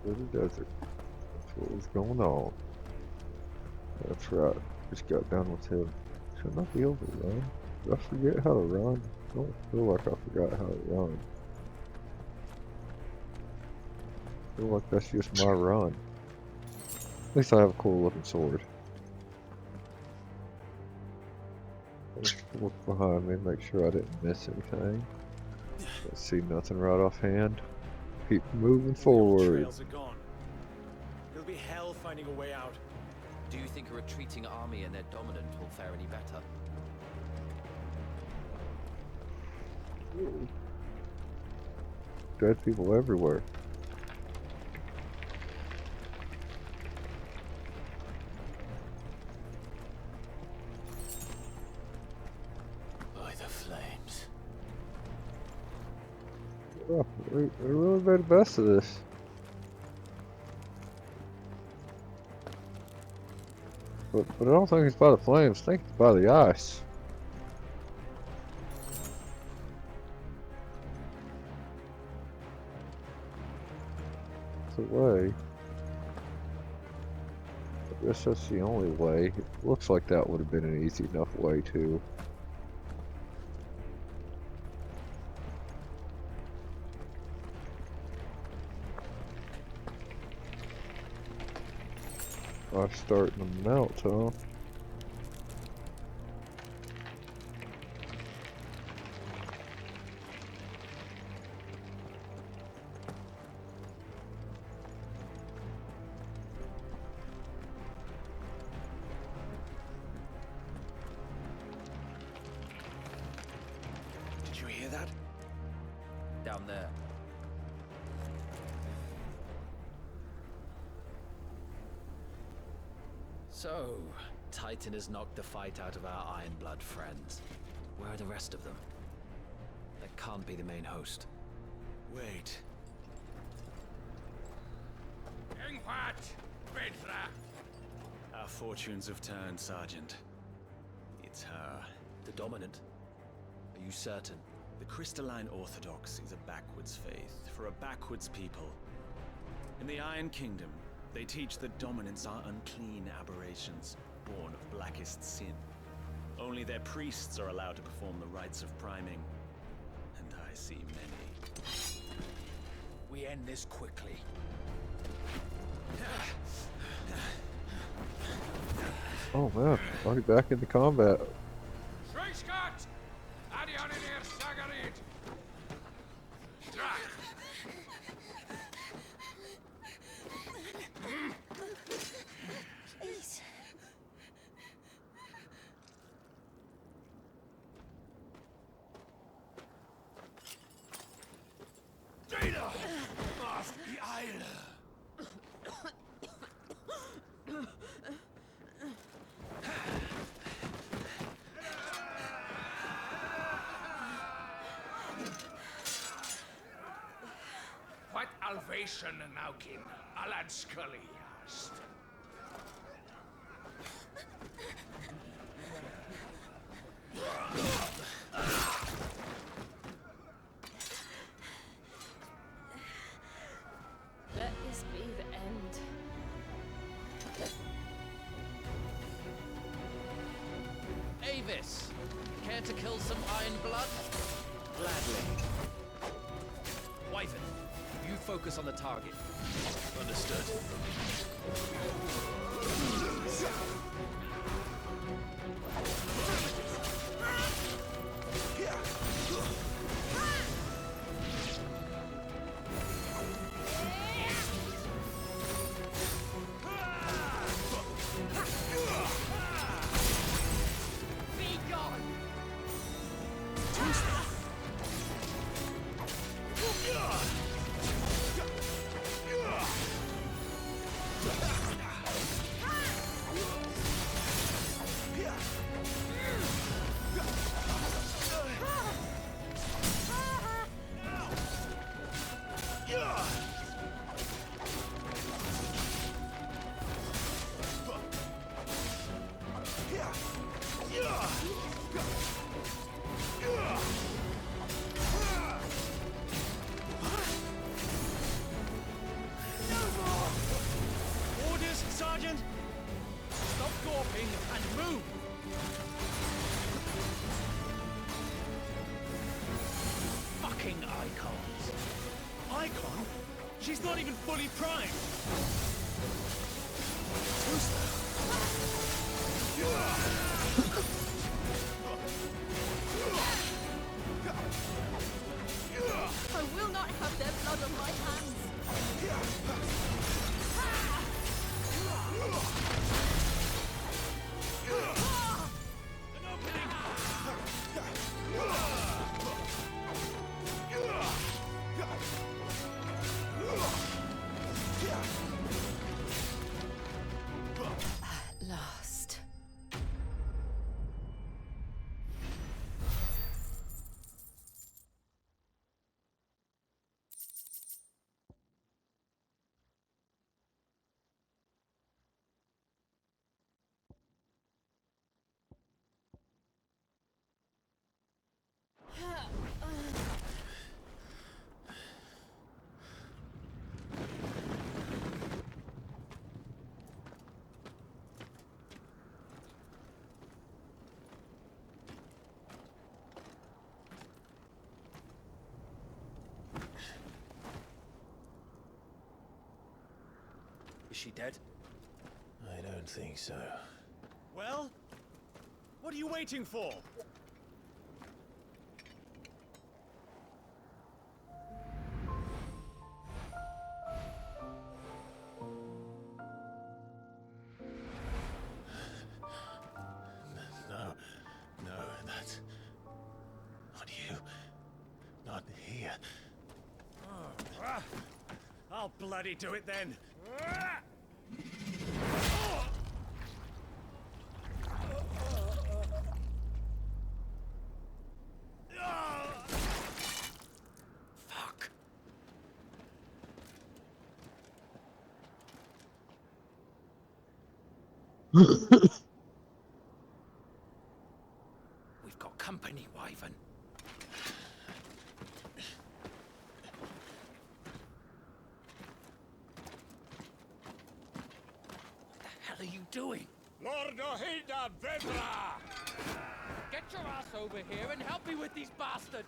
to the desert. That's what was going on. That's right. Just got done with him. Shouldn't I be able to run? Did I forget how to run? I don't feel like I forgot how to run. I feel like that's just my run. At least I have a cool looking sword. Let's look behind me, make sure I didn't miss anything. Don't see nothing right offhand. Keep moving forward. Trails are gone. It'll be hell finding a way out. Do you think a retreating army and their dominant will fare any better? Ooh. Dead people everywhere. By the flames. Oh, we really made the best of this. But I don't think it's by the flames. I think it's by the ice. It's a way. I guess that's the only way. It looks like that would have been an easy enough way too. I'm starting to melt, huh? Did you hear that? Down there. So, Titan has knocked the fight out of our Iron Blood friends. Where are the rest of them? That can't be the main host. Wait. Our fortunes have turned, Sergeant. It's her. The dominant? Are you certain? The Crystalline Orthodox is a backwards faith for a backwards people. In the Iron Kingdom, they teach that dominants are unclean aberrations, born of blackest sin. Only their priests are allowed to perform the rites of priming. And I see many. We end this quickly. Oh man, already back into combat. Please. Data! Off the isle! What Alvation Naukin, Alad Scully asked. Let this be the end. Avis! Care to kill some Iron Blood? Gladly. Wyvern, you focus on the target. Understood. Be gone! icon? She's not even fully primed! Who's I will not have their blood on my hands. At last. Is she dead? I don't think so. Well? What are you waiting for? No, that's... not you. Not here. I'll bloody do it then! Fuck! We've got company, Wyvern. What the hell are you doing? Lord Hideaway! Get your ass over here and help me with these bastards!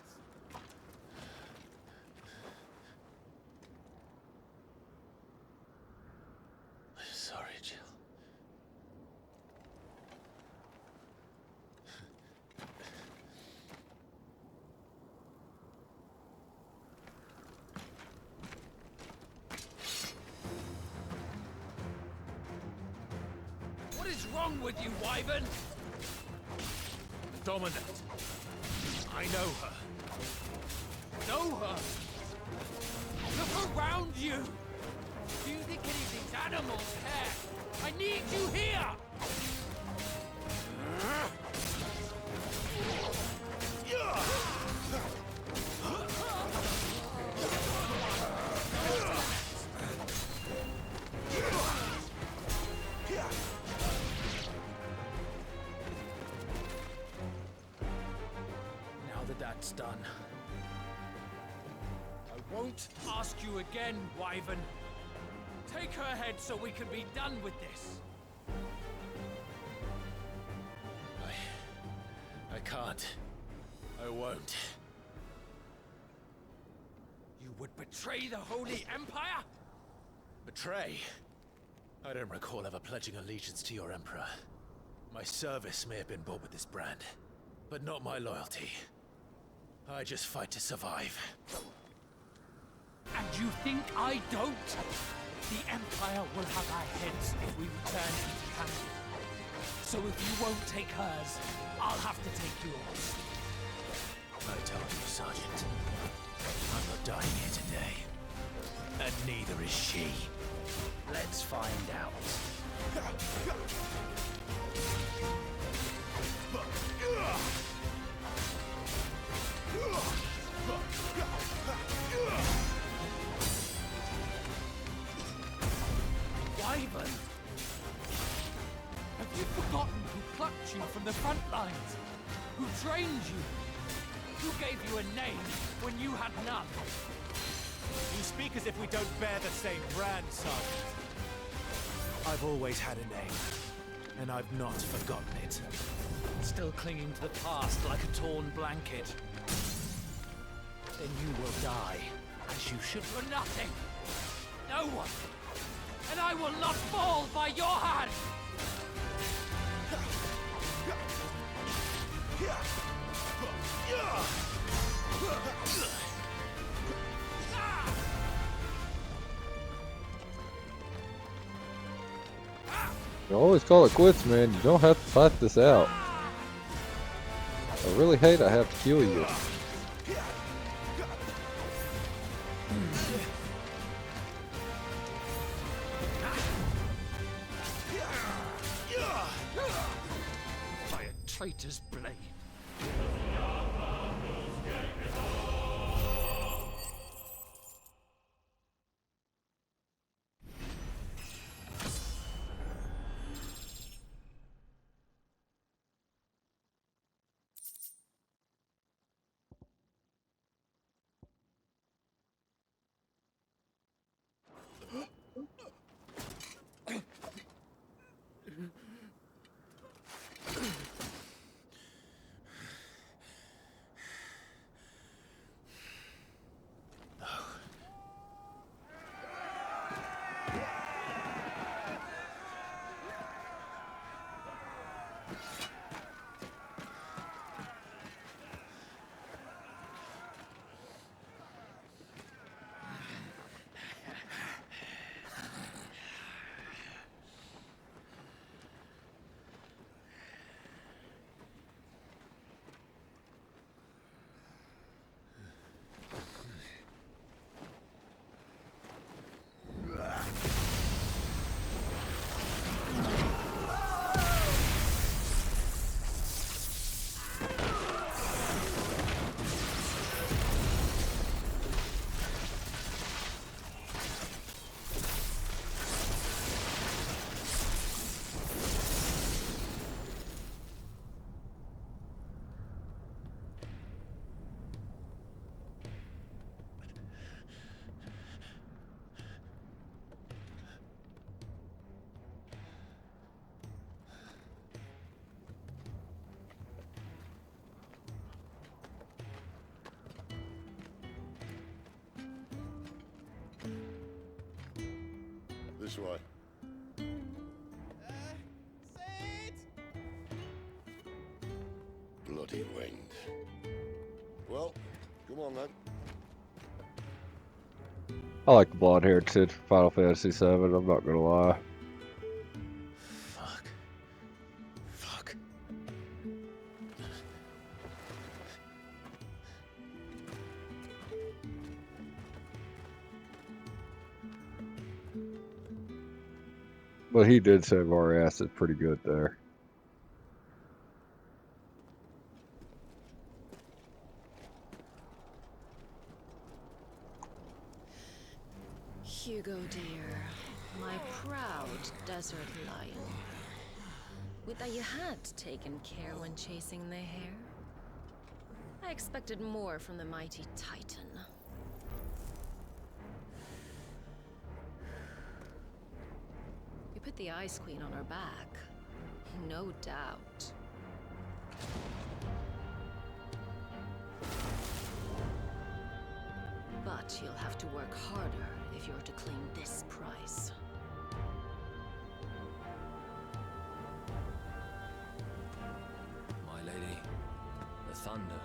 Sorry, Jill. What is wrong with you, Wyvern? Dominant. I know her. Know her? Look around you! Do you think any of these animals care? I need you here! Now that that's done, I won't ask you again, Wyvern. Take her head so we can be done with this. I can't. I won't. You would betray the Holy Empire? Betray? I don't recall ever pledging allegiance to your Emperor. My service may have been bought with this brand, but not my loyalty. I just fight to survive. And you think I don't? The Empire will have our heads if we return empty-handed. So if you won't take hers, I'll have to take yours. I told you, Sergeant. I'm not dying here today. And neither is she. Let's find out. Wyvern! Have you forgotten who plucked you from the front lines? Who trained you? Who gave you a name when you had none? You speak as if we don't bear the same brand, Sergeant. I've always had a name, and I've not forgotten it. Still clinging to the past like a torn blanket. Then you will die as you should for nothing. No one. And I will not fall by your hand. You always call it quits, man. You don't have to fight this out. I really hate I have to kill you. By a traitor's blade. This way. Bloody wind. Well, come on then. I like the blonde-haired Sid from Final Fantasy VII, I'm not gonna lie. Fuck. Fuck. But he did save our asses pretty good there. Hugo, dear, my proud desert lion. Would that you had taken care when chasing the hare? I expected more from the mighty Titan. You put the Ice Queen on her back, no doubt. But you'll have to work harder if you're to claim this prize. My lady, the thunder.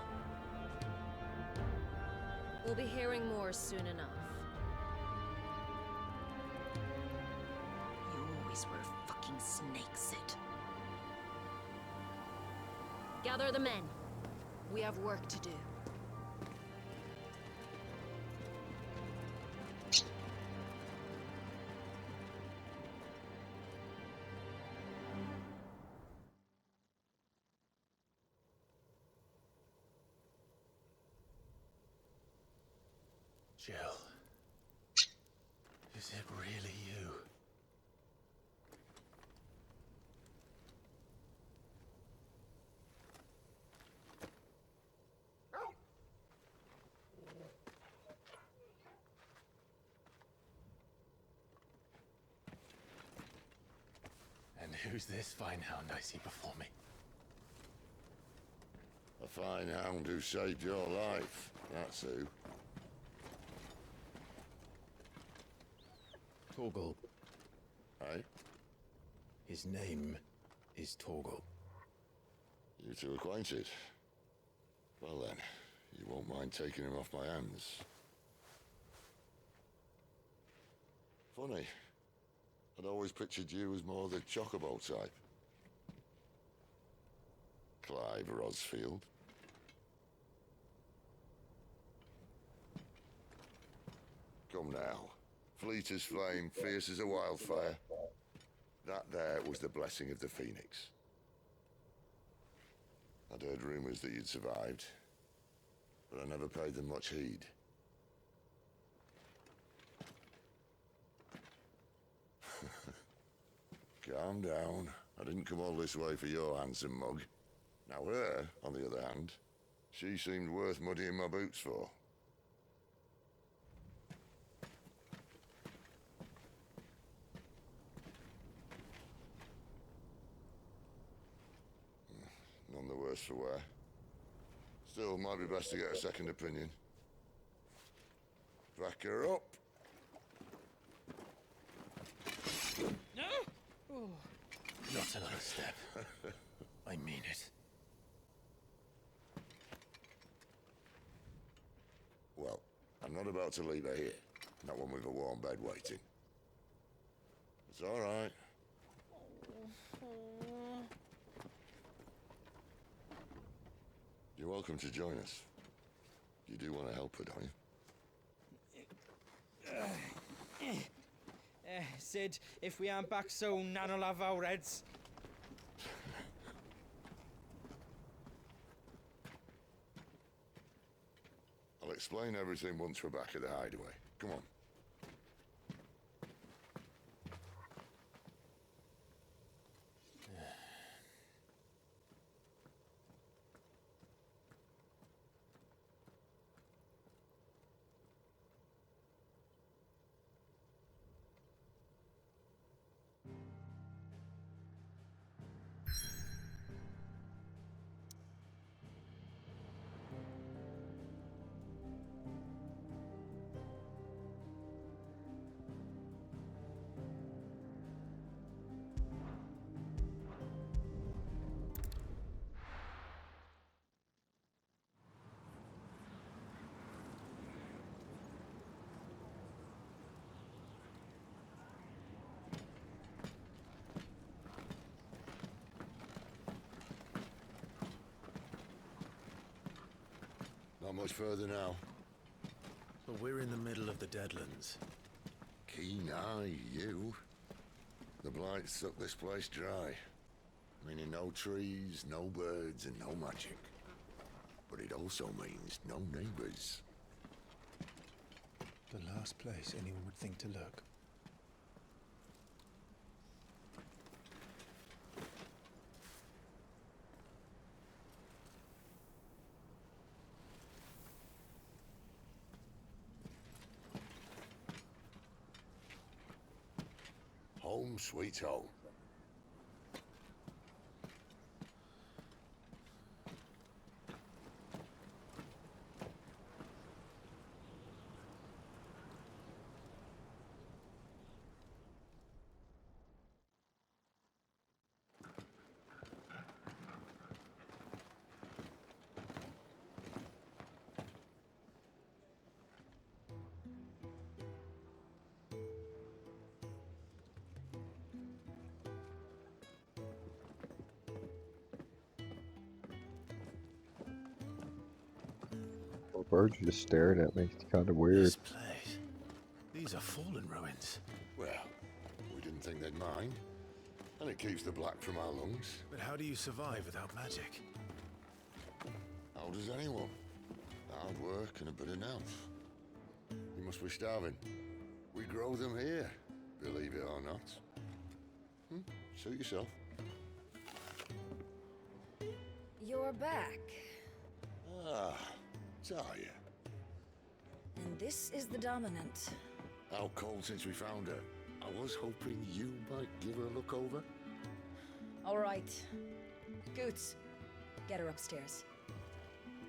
We'll be hearing more soon enough. You always were a fucking snake, Sid. Gather the men. We have work to do. Jill. Is it really you? And who's this fine hound I see before me? A fine hound who saved your life, that's who. Torgal. Aye? His name is Torgal. You two acquainted? Well then, you won't mind taking him off my hands. Funny. I'd always pictured you as more the chocobo type. Clive Rosfield. Come now. Fleet as flame, fierce as a wildfire. That there was the blessing of the Phoenix. I'd heard rumors that you'd survived, but I never paid them much heed. Calm down. I didn't come all this way for your handsome mug. Now her, on the other hand, she seemed worth muddying my boots for. None the worse for wear. Still, might be best to get a second opinion. Back her up. Not another step. I mean it. Well, I'm not about to leave her here. Not one with a warm bed waiting. It's all right. You're welcome to join us. You do want to help her, don't you? Sid, if we aren't back soon, Nan'll have our heads. I'll explain everything once we're back at the Hideaway. Come on. Not much further now. But we're in the middle of the Deadlands. Keen eye, you. The blight sucked this place dry. Meaning no trees, no birds, and no magic. But it also means no neighbors. The last place anyone would think to look. Home sweet home. The bird's just staring at me. It's kind of weird. This place. These are fallen ruins. Well, we didn't think they'd mind. And it keeps the black from our lungs. But how do you survive without magic? How does anyone? Hard work and a bit of nous. You must be starving. We grow them here, believe it or not. Suit yourself. You're back. Ah, Talia. And this is the Dominant. How cold since we found her. I was hoping you might give her a look over. All right. Goots, get her upstairs.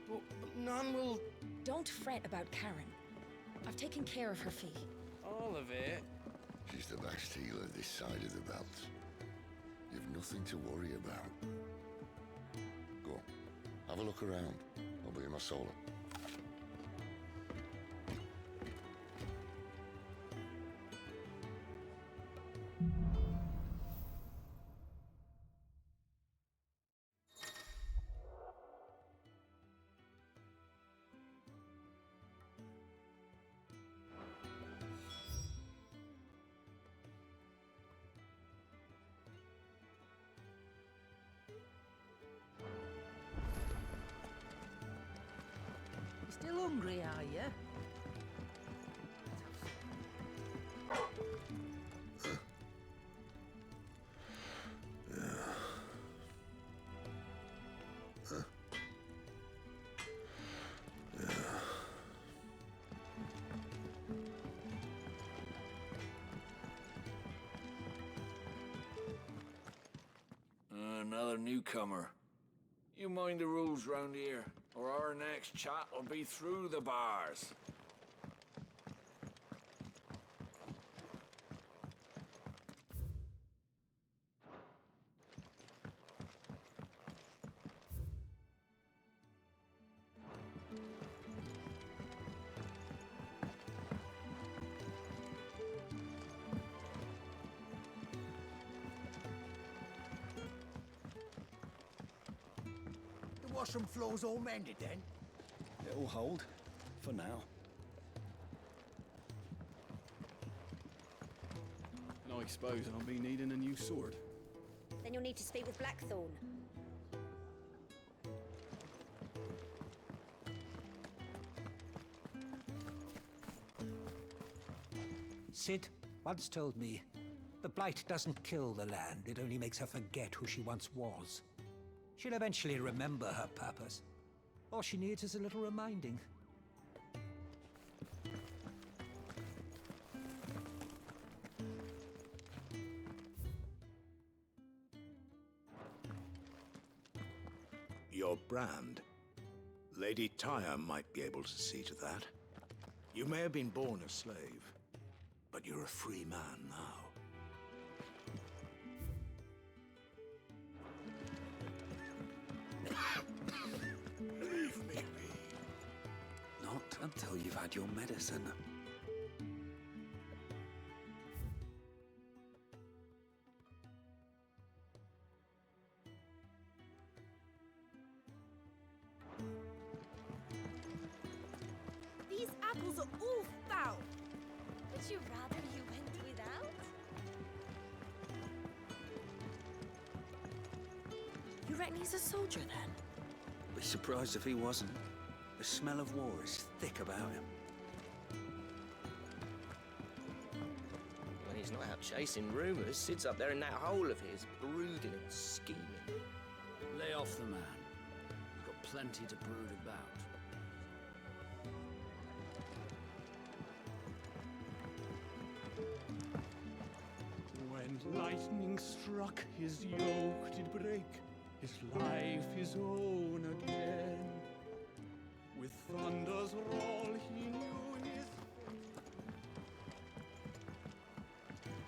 But Nan will... Don't fret about Karen. I've taken care of her fee. All of it? She's the best healer this side of the belt. You've nothing to worry about. Go on, have a look around. I'll be in my solar. Still hungry, are you? Another newcomer. You mind the rules round here, or our next chat will be through the bars. The washroom floor's all mended then? It'll hold. For now. And I suppose I'll be needing a new sword. Then you'll need to speak with Blackthorn. Sid once told me, the Blight doesn't kill the land, it only makes her forget who she once was. She'll eventually remember her purpose. All she needs is a little reminding. Your brand. Lady Tyre might be able to see to that. You may have been born a slave, but you're a free man now. Leave me be. Not until you've had your medicine. These apples are all foul. Would you rather you went without? You reckon he's a soldier then? Be surprised if he wasn't. The smell of war is thick about him. When he's not out chasing rumours, Sid's up there in that hole of his, brooding and scheming. Lay off the man. He's got plenty to brood about. When lightning struck, his yoke did break, his life his own again. With thunder's roll, he knew his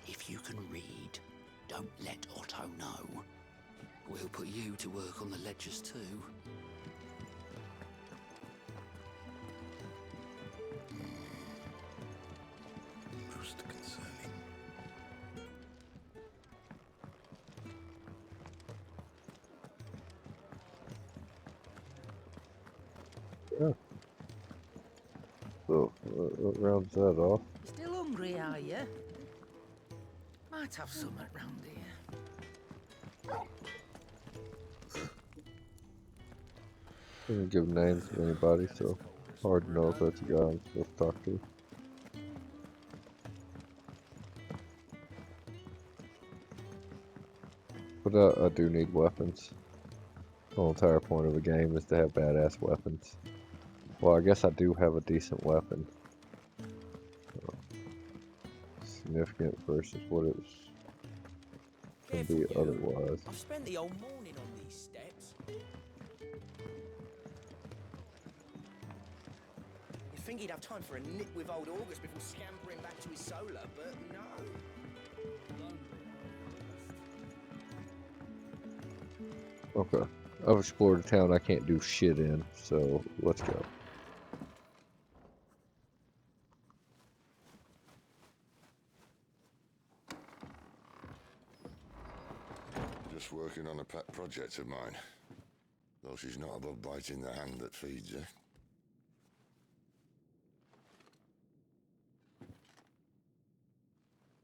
If you can read, don't let Otto know. We'll put you to work on the ledgers too. Most concerning. Yeah. So, what rounds that off? Still hungry, are you? Might have something round here. Didn't give names of anybody, so hard to know if that's a guy I'm supposed to talk to. But I do need weapons. The whole entire point of the game is to have badass weapons. Well, I guess I do have a decent weapon. Significant versus what it was can be otherwise. I've spent the whole morning on these steps. You'd think he'd have time for a nip with old August before scampering back to his solar, but no. Okay. I've explored a town I can't do shit in, so let's go. Just working on a pet project of mine. Though she's not above biting the hand that feeds her.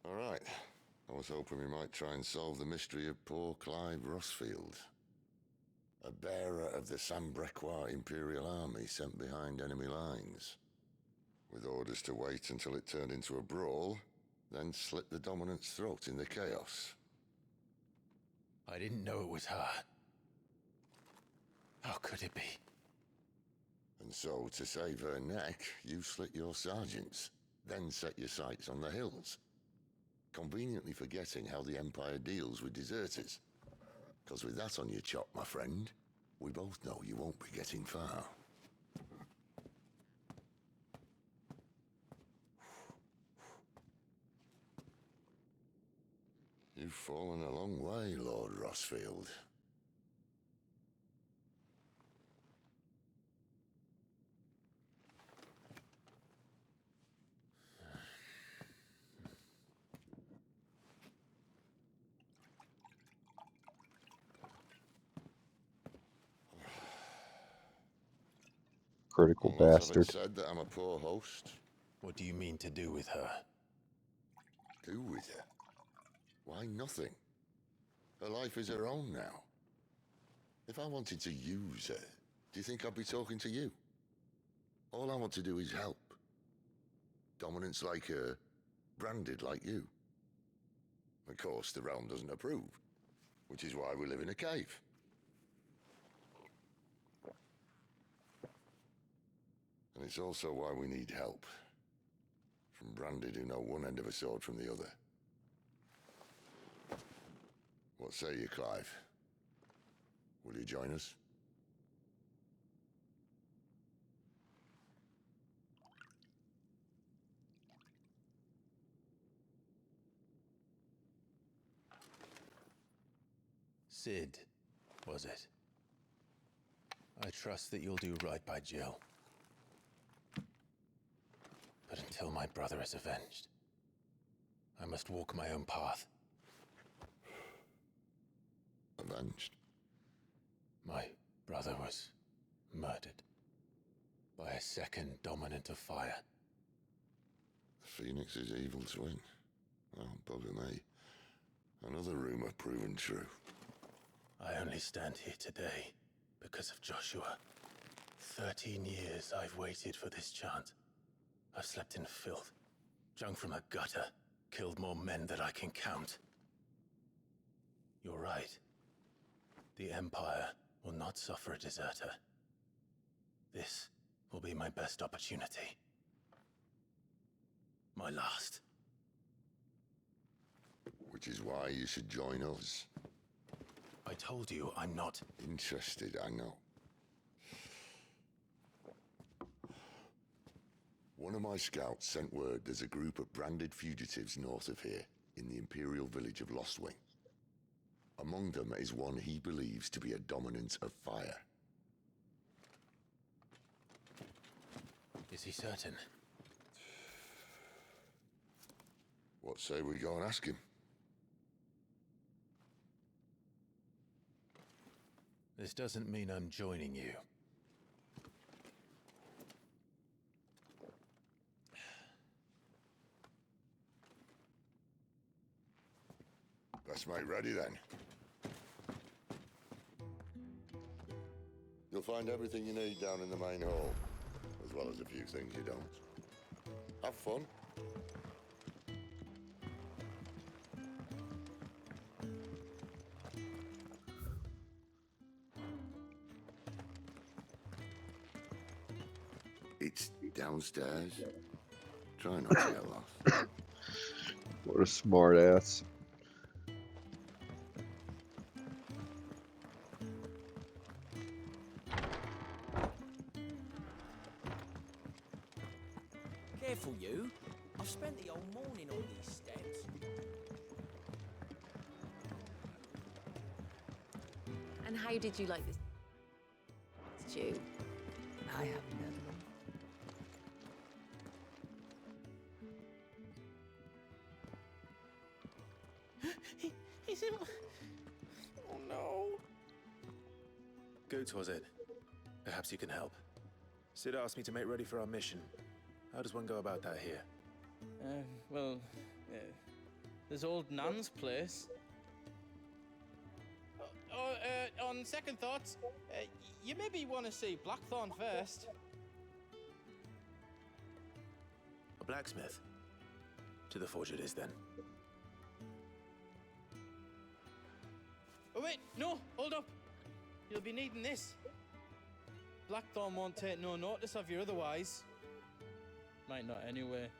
Alright. I was hoping we might try and solve the mystery of poor Clive Rossfield. A bearer of the Sambrequois Imperial Army sent behind enemy lines. With orders to wait until it turned into a brawl, then slit the dominant's throat in the chaos. I didn't know it was her. How could it be? And so, to save her neck, you slit your sergeants, then set your sights on the hills. Conveniently forgetting how the Empire deals with deserters. Because with that on your chop, my friend, we both know you won't be getting far. You've fallen a long way, Lord Rossfield. Critical Not having bastard. said that I'm a poor host. What do you mean to do with her? Do with her? Why, nothing. Her life is her own now. If I wanted to use her, do you think I'd be talking to you? All I want to do is help. Dominants like her, branded like you. Of course, the realm doesn't approve, which is why we live in a cave. And it's also why we need help. From branded who know one end of a sword from the other. What say you, Clive? Will you join us? Sid, was it? I trust that you'll do right by Jill. But until my brother is avenged, I must walk my own path. Avenged? My brother was murdered by a second dominant of fire. Phoenix's evil twin. Oh, bugger me. Another rumor proven true. I only stand here today because of Joshua. 13 years I've waited for this chance. I've slept in filth, drunk from a gutter, killed more men than I can count. You're right. The Empire will not suffer a deserter. This will be my best opportunity. My last. Which is why you should join us. I told you I'm not interested, I know. One of my scouts sent word there's a group of branded fugitives north of here, in the Imperial village of Lostwing. Among them is one he believes to be a dominant of fire. Is he certain? What say we go and ask him? This doesn't mean I'm joining you. Best make ready then. You'll find everything you need down in the main hall, as well as a few things you don't. Have fun. It's downstairs. Try not to get lost. What a smart ass. Careful, you. I've spent the whole morning on these steps. And How did you like this stew? I haven't heard of them. He's in. Oh no. Goots, was it? Perhaps you can help. Sid asked me to make ready for our mission. How does one go about that here? Well, there's old Nan's place. On second thoughts, you maybe want to see Blackthorn first. A blacksmith? To the forge it is, then. Oh wait, no, hold up. You'll be needing this. Blackthorn won't take no notice of you otherwise. Might not anyway.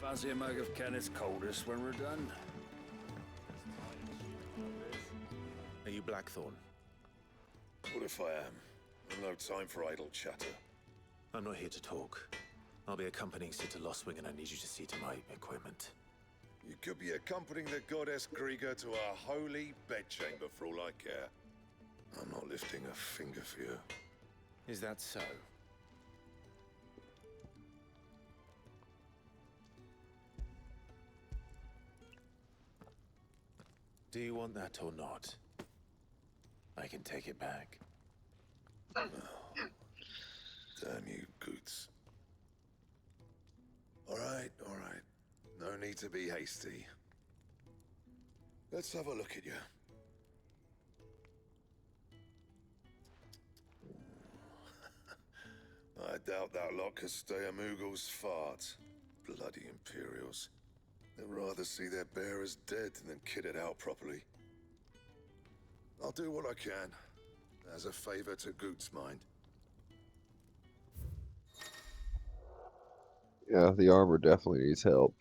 Fancy a mug of Kenneth's coldest when we're done? Are you Blackthorn? What if I am? I've no time for idle chatter. I'm not here to talk. I'll be accompanying Sid to Lostwing, and I need you to see to my equipment. You could be accompanying the goddess Krieger to our holy bedchamber for all I care. I'm not lifting a finger for you. Is that so? Do you want that or not? I can take it back. Oh, damn you, Goots. All right. No need to be hasty. Let's have a look at you. I doubt that lot could stay a Moogle's fart. Bloody Imperials. They'd rather see their bearers dead than kitted out properly. I'll do what I can, as a favor to Goot's mind. Yeah, the armor definitely needs help.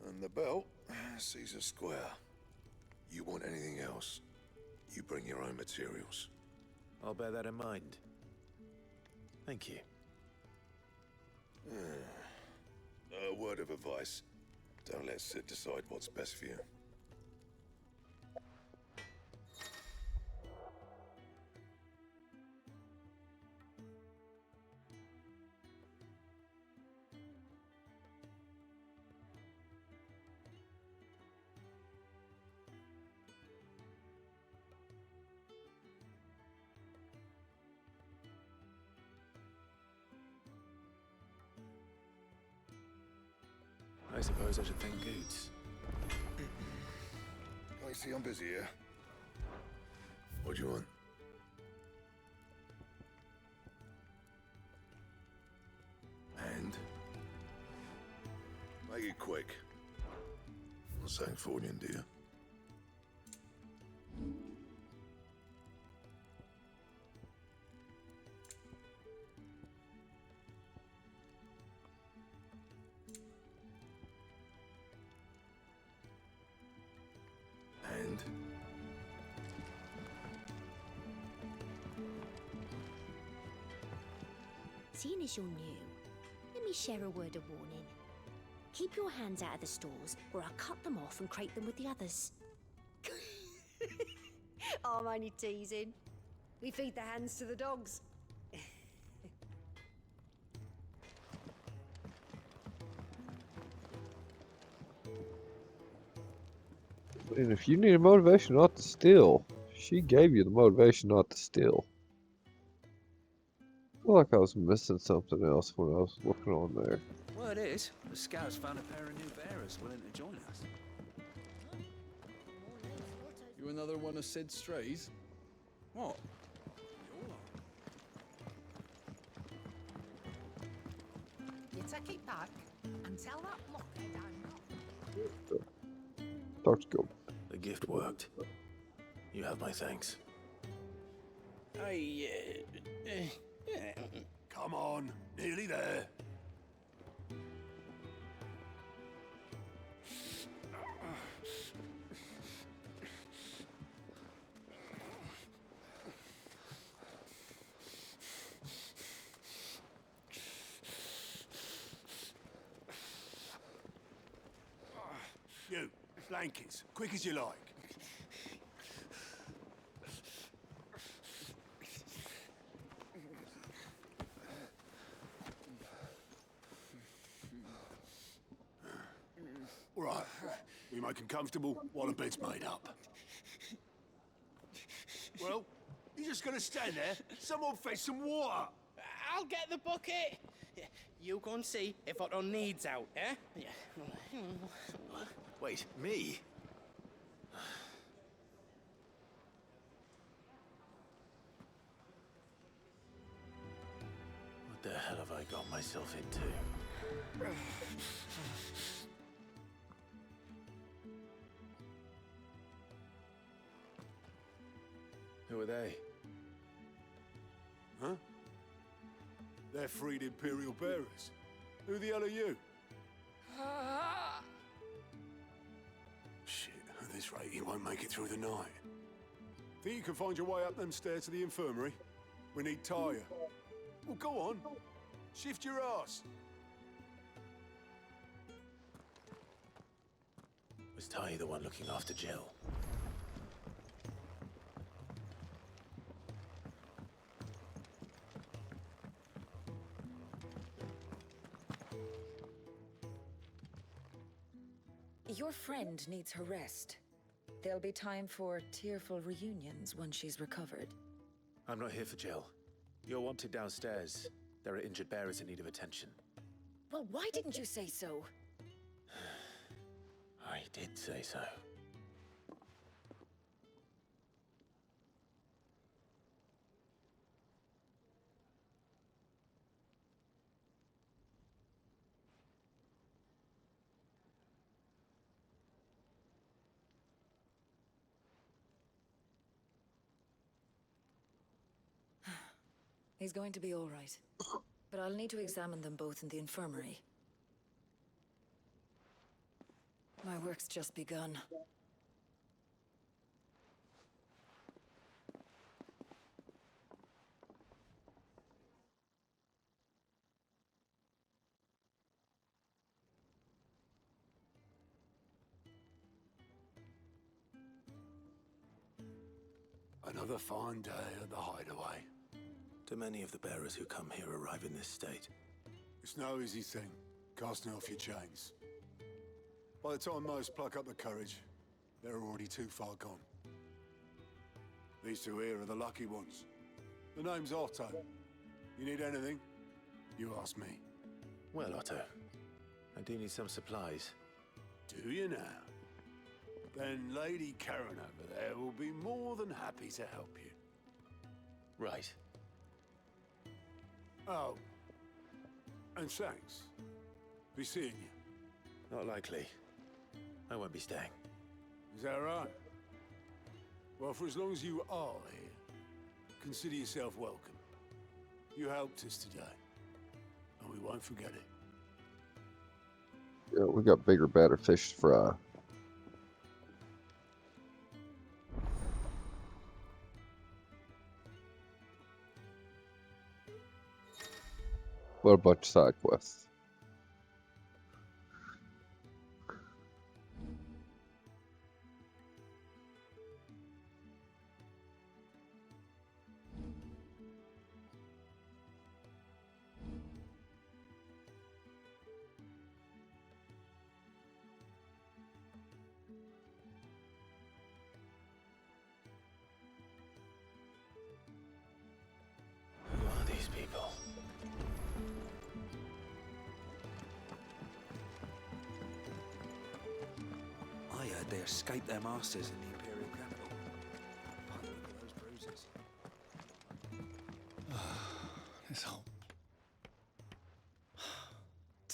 And the belt, Caesar Square. You want anything else, you bring your own materials. I'll bear that in mind. Thank you. A word of advice. Don't let Sid decide what's best for you. I suppose I should thank Goots. I see I'm busy here. What do you want? And? Make it quick. Not saying Fornian, do you? And? Seeing as you're new, let me share a word of warning. Keep your hands out of the stores, or I'll cut them off and crate them with the others. I'm only teasing. We feed the hands to the dogs. And if you need a motivation not to steal, she gave you the motivation not to steal. I feel like I was missing something else when I was looking on there. Word is, the scouts found a pair of new bearers willing to join us. You another one of Sid's strays? What? You take it back and tell that blockhead I'm not. Dr. Go. The gift worked. You have my thanks. Come on, nearly there. Blankets, quick as you like. All right, we make 'em comfortable while the bed's made up. Well, you just gonna stand there? Someone fetch some water! I'll get the bucket! You go and see if Otto needs out, eh? Wait, me? What the hell have I got myself into? Who are they? Huh? They're freed Imperial bearers. Who the hell are you? Shit, at this rate, he won't make it through the night. Think you can find your way up them stairs to the infirmary? We need Talia. Well, go on. Shift your ass. Was Tai the one looking after Jill? Your friend needs her rest. There'll be time for tearful reunions once she's recovered. I'm not here for Jill. You're wanted downstairs. There are injured bearers in need of attention. Well, why didn't you say so? I did say so. He's going to be all right. But I'll need to examine them both in the infirmary. My work's just begun. Another fine day at the Hideaway. Do many of the bearers who come here arrive in this state? It's no easy thing, casting off your chains. By the time most pluck up the courage, they're already too far gone. These two here are the lucky ones. The name's Otto. You need anything? You ask me. Well, Otto, I do need some supplies. Do you now? Then Lady Karen over there will be more than happy to help you. Right. Oh. And thanks. Be seeing you. Not likely. I won't be staying. Is that right? Well, for as long as you are here, consider yourself welcome. You helped us today, and we won't forget it. Yeah, we got bigger, better fish to fry. What a bunch of side quests. Who are these people? I heard they escaped their masters in the Imperial capital. Fuck, look at those bruises. This whole...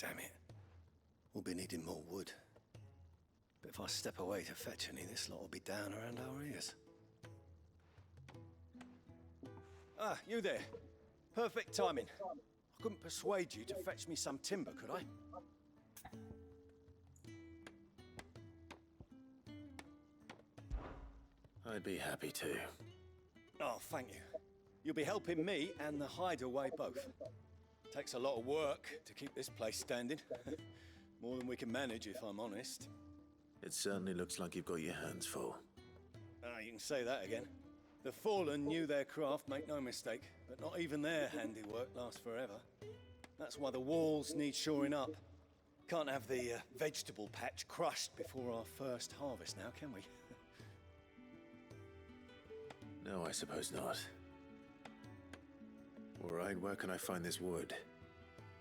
Damn it. We'll be needing more wood. But if I step away to fetch any, this lot will be down around our ears. Ah, you there. Perfect timing. I couldn't persuade you to fetch me some timber, could I? I'd be happy to. Oh, thank you. You'll be helping me and the Hideaway both. Takes a lot of work to keep this place standing. More than we can manage, if I'm honest. It certainly looks like you've got your hands full. Ah, you can say that again. The Fallen knew their craft, make no mistake, but not even their handiwork lasts forever. That's why the walls need shoring up. Can't have the vegetable patch crushed before our first harvest now, can we? No, I suppose not. All right, where can I find this wood?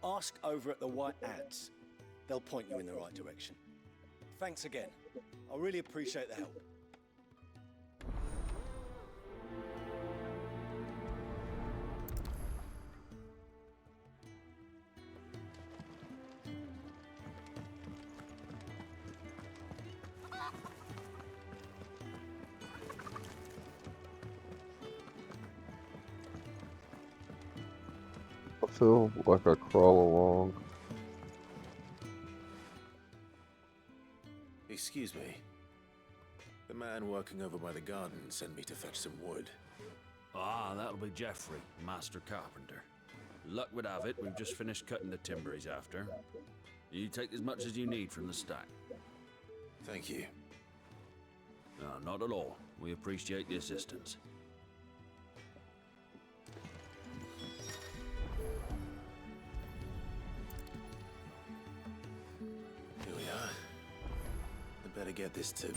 Ask over at the White Ads. They'll point you in the right direction. Thanks again. I really appreciate the help. I feel like I crawl along. Excuse me. The man working over by the garden sent me to fetch some wood. Ah, that'll be Geoffrey, master carpenter. Luck would have it, we've just finished cutting the timber he's after. You take as much as you need from the stack. Thank you. No, not at all. We appreciate the assistance. Here we are. I better get this to...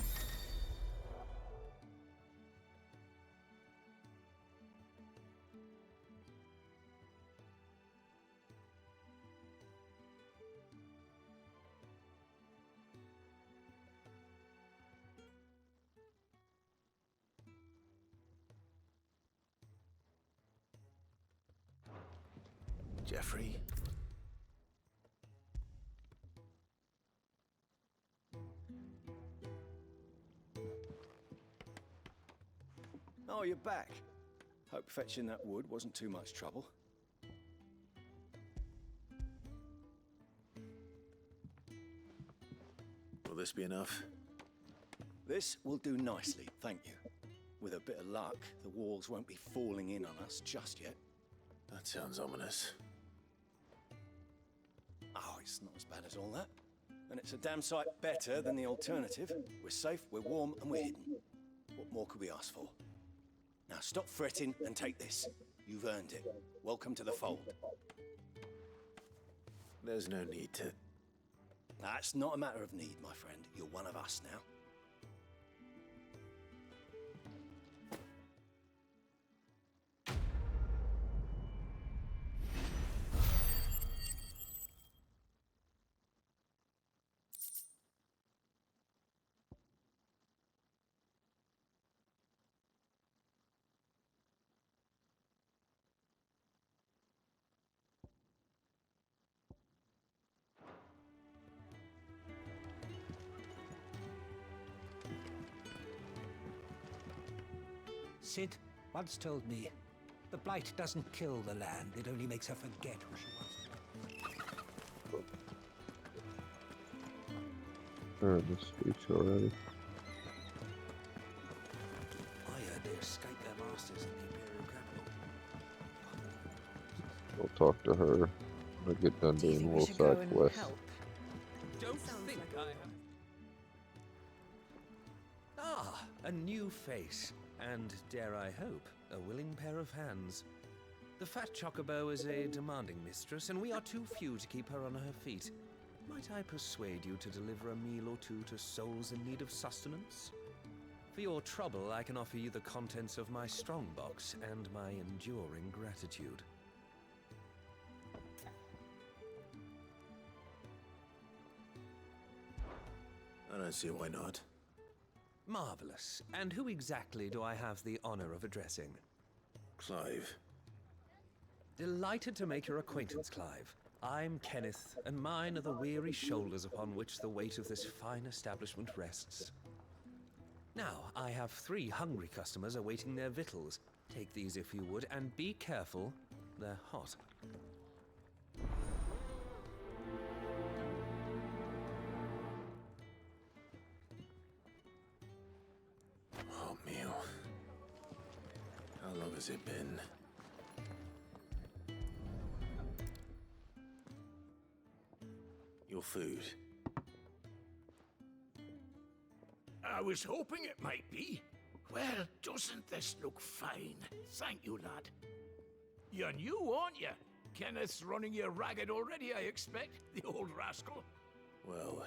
Geoffrey? Oh, you're back. Hope fetching that wood wasn't too much trouble. Will this be enough? This will do nicely, thank you. With a bit of luck, the walls won't be falling in on us just yet. That sounds ominous. Oh, it's not as bad as all that. And it's a damn sight better than the alternative. We're safe, we're warm, and we're hidden. What more could we ask for? Now stop fretting and take this. You've earned it. Welcome to the fold. There's no need to... That's not a matter of need, my friend. You're one of us now. Sid once told me, the Blight doesn't kill the land, it only makes her forget who she was. They're in this speech already. I heard they escaped their masters in the Imperial capital. I'll talk to her when I get done doing a little side quest. Don't think I have... Ah, a new face. And, dare I hope, a willing pair of hands. The fat chocobo is a demanding mistress, and we are too few to keep her on her feet. Might I persuade you to deliver a meal or two to souls in need of sustenance? For your trouble, I can offer you the contents of my strongbox and my enduring gratitude. I don't see why not. Marvelous. And who exactly do I have the honor of addressing? Clive. Delighted to make your acquaintance, Clive. I'm Kenneth, and mine are the weary shoulders upon which the weight of this fine establishment rests. Now, I have 3 hungry customers awaiting their victuals. Take these if you would, and be careful, they're hot. Hot meal. How long has it been? Your food. I was hoping it might be. Well, doesn't this look fine? Thank you, lad. You're new, aren't you? Kenneth's running you ragged already, I expect, the old rascal. Well,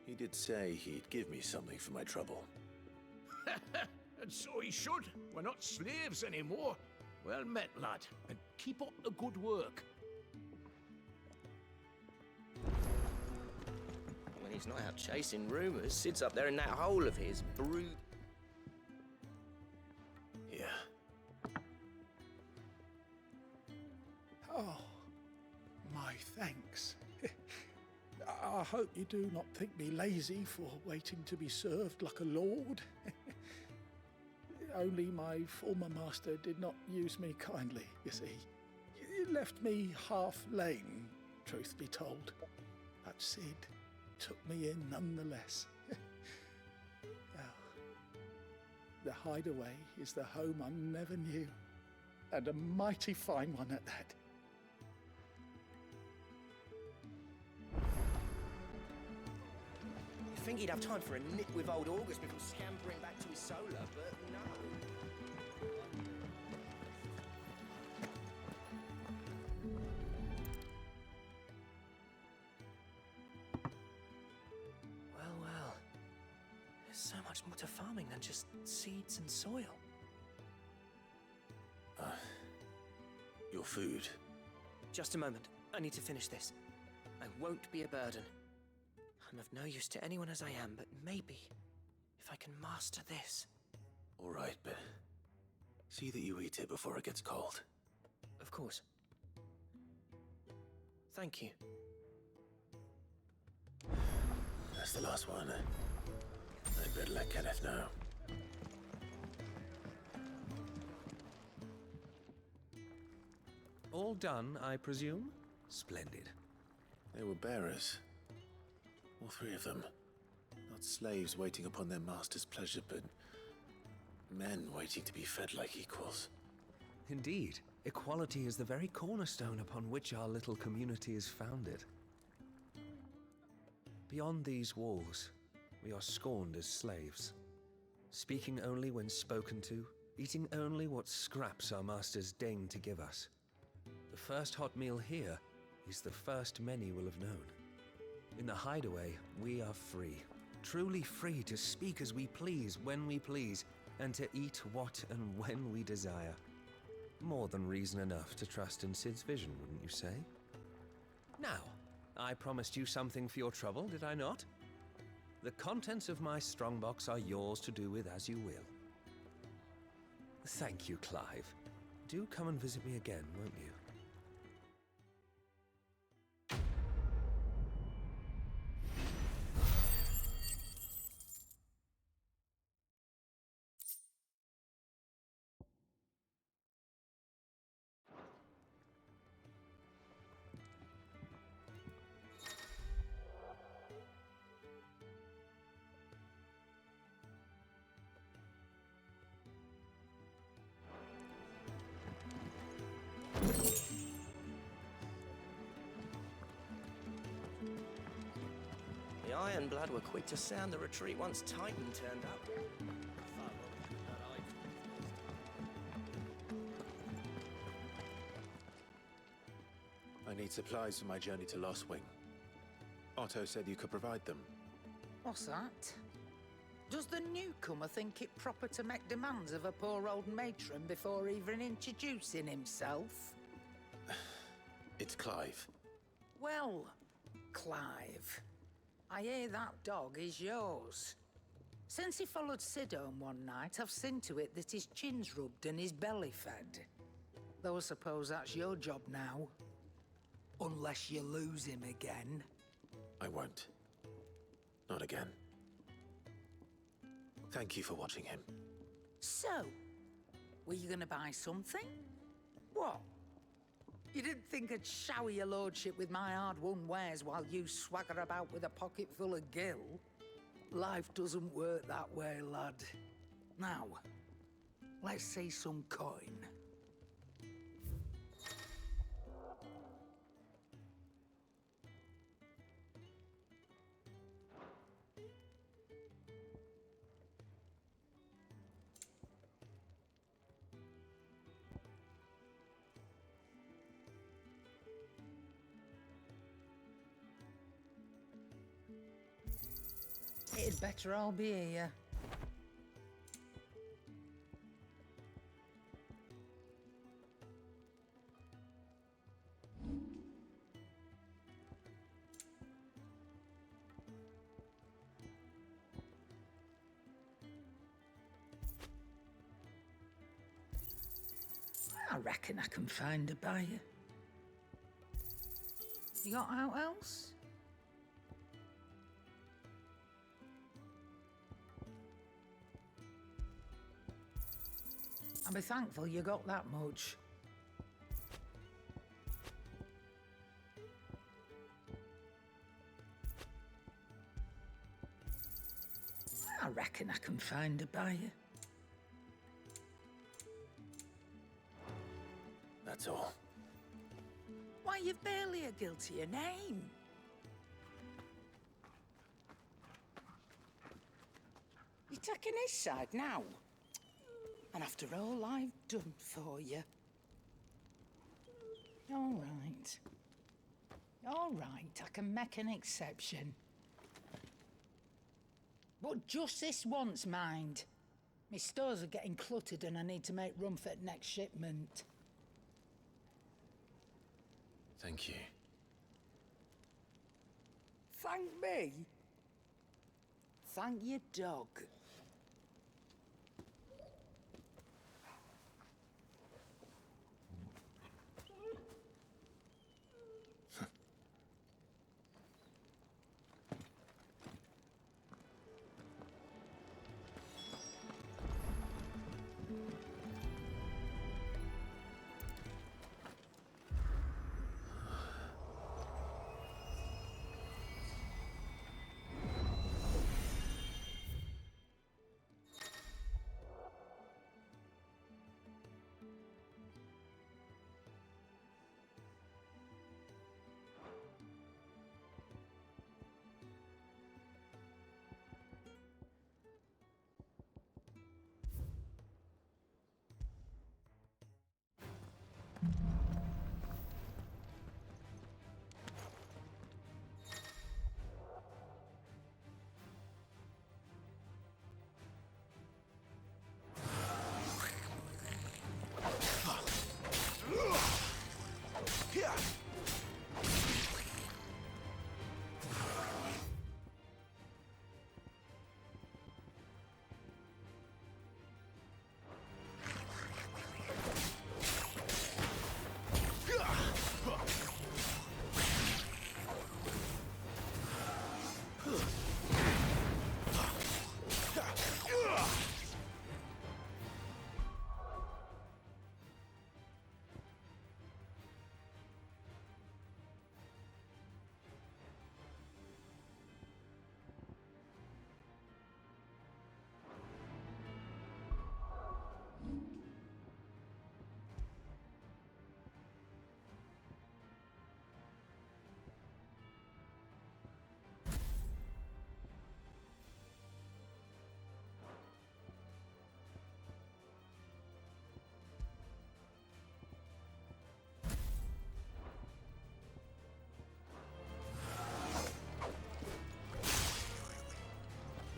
he did say he'd give me something for my trouble. And so he should. We're not slaves anymore. Well met, lad, and keep up the good work. When he's not out chasing rumors, Sid's up there in that hole of his, brood. Yeah. Oh, my thanks. I hope you do not think me lazy for waiting to be served like a lord. Only my former master did not use me kindly, you see. He left me half lame, truth be told. But Sid took me in nonetheless. The Hideaway is the home I never knew, and a mighty fine one at that. You think he'd have time for a nip with old August before scampering back to his solar, but no. Well. There's so much more to farming than just seeds and soil. Your food. Just a moment. I need to finish this. I won't be a burden. I'm of no use to anyone as I am, but maybe if I can master this. All right, but see that you eat it before it gets cold. Of course. Thank you. That's the last one. I'd better let Kenneth know. All done, I presume? Splendid. They were bearers. All three of them. Not slaves waiting upon their master's pleasure, but men waiting to be fed like equals. Indeed. Equality is the very cornerstone upon which our little community is founded. Beyond these walls, we are scorned as slaves. Speaking only when spoken to, eating only what scraps our masters deign to give us. The first hot meal here is the first many will have known. In the Hideaway, we are free. Truly free to speak as we please, when we please, and to eat what and when we desire. More than reason enough to trust in Sid's vision, wouldn't you say? Now, I promised you something for your trouble, did I not? The contents of my strongbox are yours to do with as you will. Thank you, Clive. Do come and visit me again, won't you? The Ironblood were quick to sound the retreat once Titan turned up. I need supplies for my journey to Lost Wing. Otto said you could provide them. What's that? Does the newcomer think it proper to make demands of a poor old matron before even introducing himself? It's Clive. Well, Clive, I hear that dog is yours. Since he followed Sid home one night, I've seen to it that his chin's rubbed and his belly fed. Though I suppose that's your job now. Unless you lose him again. I won't. Not again. Thank you for watching him. So, were you gonna buy something? What? You didn't think I'd shower your lordship with my hard-won wares while you swagger about with a pocket full of gil? Life doesn't work that way, lad. Now, let's see some coin. It'd better all be here. I reckon I can find a buyer. You got out else? I'll be thankful you got that much. I reckon I can find a buyer. That's all. Why, you've barely a guiltier name. You're taking his side now? And after all I've done for you. All right. All right, I can make an exception. But just this once, mind. My stores are getting cluttered and I need to make room for the next shipment. Thank you. Thank me? Thank your dog.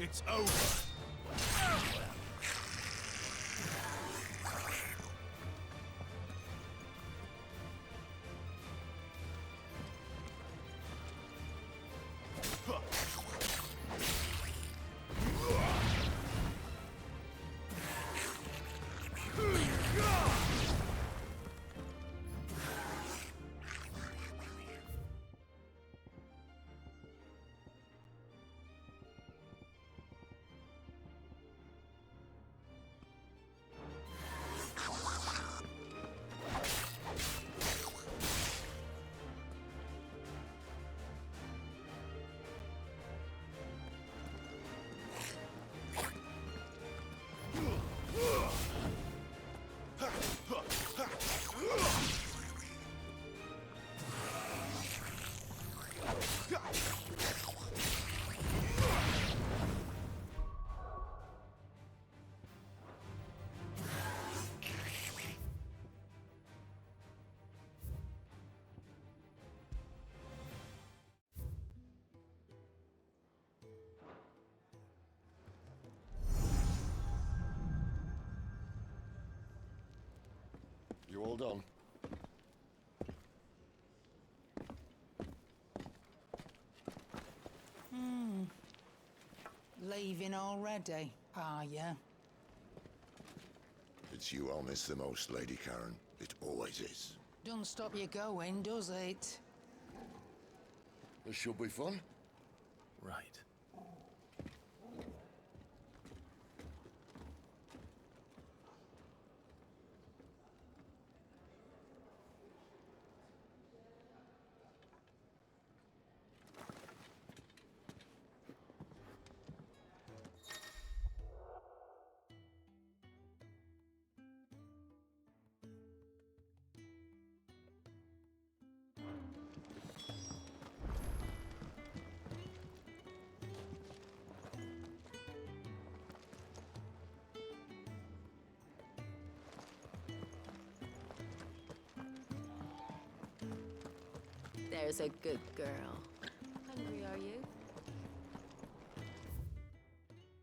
It's over. leaving already, are you? It's you I'll miss the most, Lady Karen. It always is. Don't stop you going, does it? This should be fun. Right. There's a good girl.